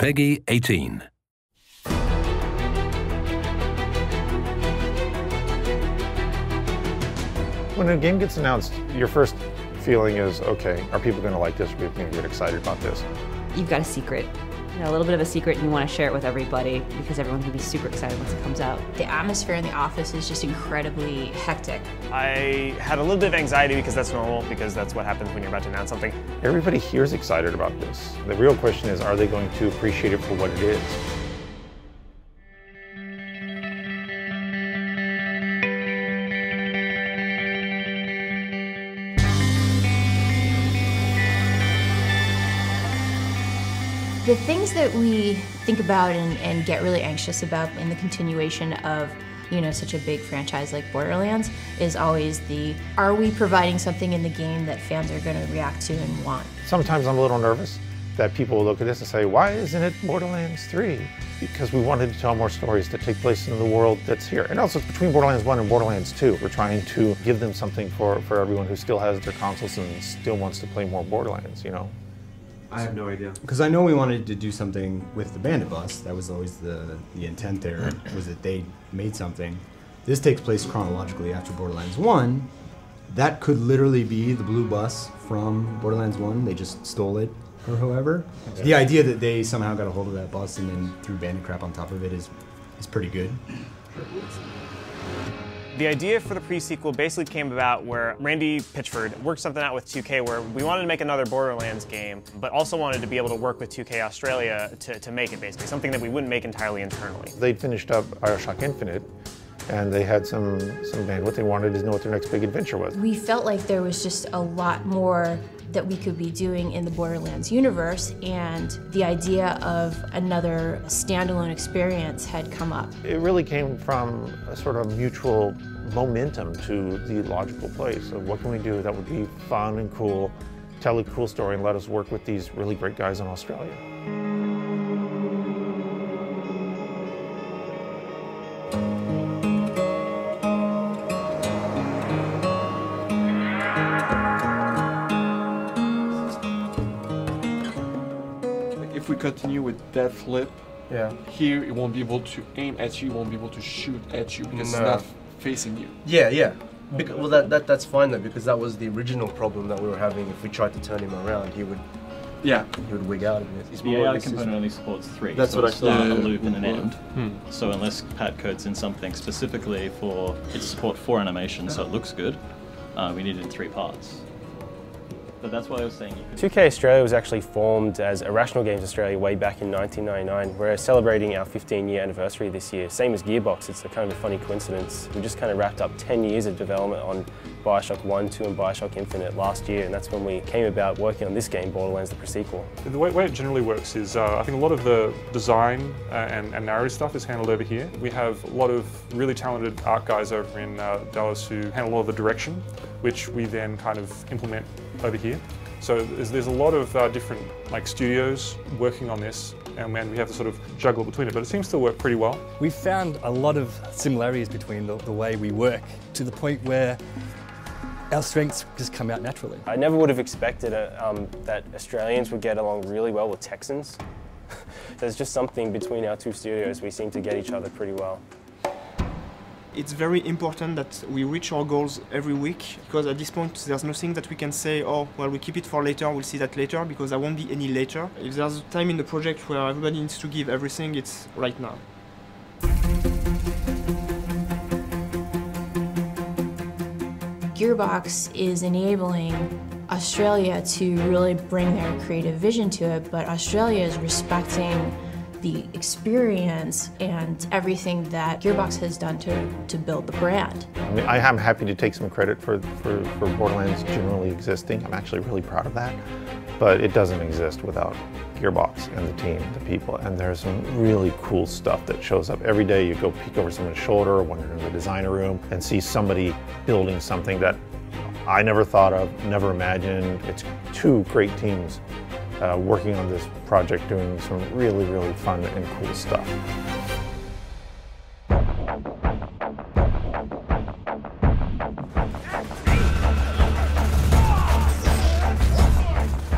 Peggy 18. When a game gets announced, your first feeling is, okay, are people going to like this? Are people going to get excited about this? You've got a secret. You know, a little bit of a secret, and you want to share it with everybody because everyone can be super excited once it comes out. The atmosphere in the office is just incredibly hectic. I had a little bit of anxiety because that's normal, because that's what happens when you're about to announce something. Everybody here is excited about this. The real question is, are they going to appreciate it for what it is? The things that we think about and get really anxious about in the continuation of, you know, such a big franchise like Borderlands is always are we providing something in the game that fans are going to react to and want? Sometimes I'm a little nervous that people will look at this and say, why isn't it Borderlands 3? Because we wanted to tell more stories that take place in the world that's here. And also between Borderlands 1 and Borderlands 2, we're trying to give them something for everyone who still has their consoles and still wants to play more Borderlands, you know? I have no idea. Because I know we wanted to do something with the Bandit Bus. That was always the intent there, was that they made something. This takes place chronologically after Borderlands 1. That could literally be the blue bus from Borderlands 1. They just stole it, or however. Okay. The idea that they somehow got a hold of that bus and then threw bandit crap on top of it is pretty good. The idea for the pre-sequel basically came about where Randy Pitchford worked something out with 2K where we wanted to make another Borderlands game, but also wanted to be able to work with 2K Australia to make it, basically, something that we wouldn't make entirely internally. They'd finished up BioShock Infinite, and they had some bandwidth. They wanted to know what their next big adventure was. We felt like there was just a lot more that we could be doing in the Borderlands universe, and the idea of another standalone experience had come up. It really came from a sort of mutual momentum to the logical place of what can we do that would be fun and cool, tell a cool story, and let us work with these really great guys in Australia. If we continue with that flip, here it won't be able to aim at you, it won't be able to shoot at you because it's not facing you. Yeah. Well, that's fine though, because that was the original problem that we were having. If we tried to turn him around, he would wig out of it. It's the AI component only supports 3. That's so what I start a loop and an end. So unless Pat codes in something specifically for it to support 4 animations, so it looks good, we need it in 3 parts. But that's why I was saying you could... 2K Australia was actually formed as Irrational Games Australia way back in 1999. We're celebrating our 15-year anniversary this year, same as Gearbox. It's a kind of a funny coincidence. We just kind of wrapped up 10 years of development on BioShock 1, 2 and BioShock Infinite last year, and that's when we came about working on this game, Borderlands, the pre-sequel. The way it generally works is I think a lot of the design and narrative stuff is handled over here. We have a lot of really talented art guys over in Dallas who handle a lot of the direction, which we then kind of implement over here. So there's a lot of different studios working on this, and we have to sort of juggle between it, but it seems to work pretty well. We've found a lot of similarities between the way we work, to the point where our strengths just come out naturally. I never would have expected that Australians would get along really well with Texans. There's just something between our 2 studios. We seem to get each other pretty well. It's very important that we reach our goals every week, because at this point there's nothing that we can say, oh, well, we keep it for later, we'll see that later, because there won't be any later. If there's a time in the project where everybody needs to give everything, it's right now. Gearbox is enabling Australia to really bring their creative vision to it, but Australia is respecting the experience and everything that Gearbox has done to build the brand. I mean, I am happy to take some credit for Borderlands generally existing. I'm actually really proud of that. But it doesn't exist without Gearbox and the team, the people. And there's some really cool stuff that shows up every day. You go peek over someone's shoulder or wander in the designer room and see somebody building something that I never thought of, never imagined. It's 2 great teams working on this project, doing some really, really fun and cool stuff.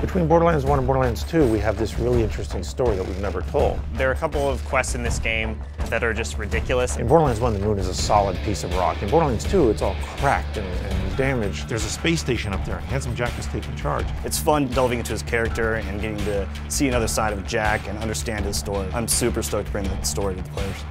Between between Borderlands 1 and Borderlands 2, we have this really interesting story that we've never told. There are a couple of quests in this game that are just ridiculous. In Borderlands 1, the moon is a solid piece of rock. In Borderlands 2, it's all cracked and damaged. There's a space station up there. Handsome Jack is taking charge. It's fun delving into his character and getting to see another side of Jack and understand his story. I'm super stoked to bring that story to the players.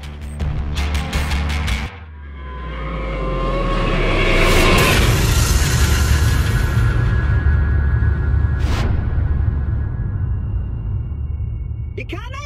You can't